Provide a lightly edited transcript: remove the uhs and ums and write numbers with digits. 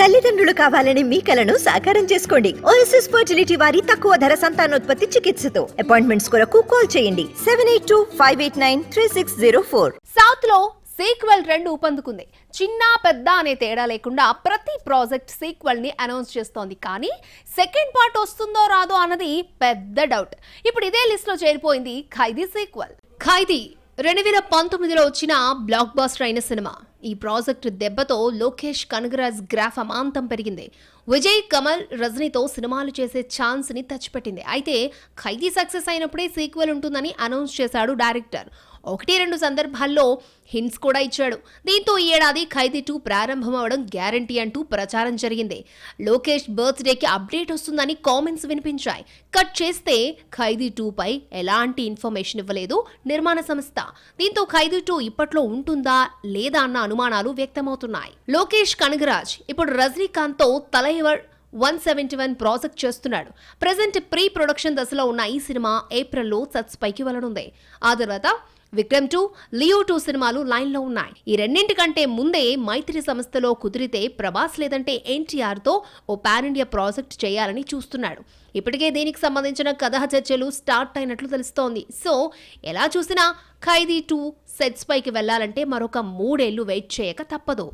తల్లిదండ్రులు కావాలని మీ కలను సాకారం చేసుకోండి. ఓఎస్ఎస్ ఫర్టిలిటీ వారి తక్కువ ధర సంతానోత్పత్తి చికిత్సతో అపాయింట్మెంట్స్ కొరకు కాల్ చేయండి 7825893604. సౌత్ లో సీక్వెల్ 2 ఊపందుకుంది. చిన్న పెద్ద అనే తేడా లేకుండా ప్రతి ప్రాజెక్ట్ సీక్వెల్ ని అనౌన్స్ చేస్తోంది. కానీ సెకండ్ పార్ట్ వస్తుందో రాదో అన్నది పెద్ద డౌట్. ఇప్పుడు ఇదే లిస్ట్ లో చేరిపోయింది ఖైదీ సీక్వెల్. ఖైదీ 2019లో వచ్చిన బ్లాక్ బాస్టర్ అయిన సినిమా. ఈ ప్రాజెక్ట్ దెబ్బతో లోకేష్ కనగరాజ్ గ్రాఫ్ అమాంతం పెరిగింది. విజయ్, కమల్, రజనీతో సినిమాలు చేసే ఛాన్స్ ని తెచ్చిపెట్టింది. అయితే ఖైదీ సక్సెస్ అయినప్పుడే సీక్వెల్ ఉంటుందని అనౌన్స్ చేశాడు డైరెక్టర్. 1-2 సందర్భాల్లో హింట్స్ కూడా ఇచ్చాడు. దీంతో ఈ ఏడాది ఖైదీ 2 ప్రారంభం అవడం గ్యారంటీ అంటూ ప్రచారం జరిగింది. లోకేష్ బర్త్డేకి అప్డేట్ వస్తుందని కామెంట్స్ వినిపించాయి. కట్ చేస్తే ఖైదీ 2 పై ఎలాంటి ఇన్ఫర్మేషన్ ఇవ్వలేదు నిర్మాణ సంస్థ. దీంతో ఖైదీ 2 ఇప్పట్లో ఉంటుందా లేదా అన్న అనుమానాలు వ్యక్తమవుతున్నాయి. లోకేష్ కనగరాజ్ ఇప్పుడు రజనీకాంత్ తో తలైవర్ 171 ప్రాజెక్ట్ చేస్తున్నాడు. ప్రెజెంట్ ప్రీ ప్రొడక్షన్ దశలో ఉన్న ఈ సినిమా ఏప్రిల్లో సెట్స్ పైకి వెళ్లనుంది. ఆ తర్వాత విక్రమ్ 2, లియో 2 సినిమాలు లైన్ లో ఉన్నాయి. ఈ రెండింటికంటే ముందే మైత్రి సంస్థలో కుదిరితే ప్రభాస్ లేదంటే ఎన్టీఆర్ తో ఓ పాన్ ఇండియా ప్రాజెక్ట్ చేయాలని చూస్తున్నాడు. ఇప్పటికే దీనికి సంబంధించిన కథా చర్చలు స్టార్ట్ అయినట్లు తెలుస్తోంది. సో ఎలా చూసినా ఖైదీ 2 సెట్స్ పైకి వెళ్లాలంటే మరొక 3 ఏళ్లు వెయిట్ చేయక తప్పదు.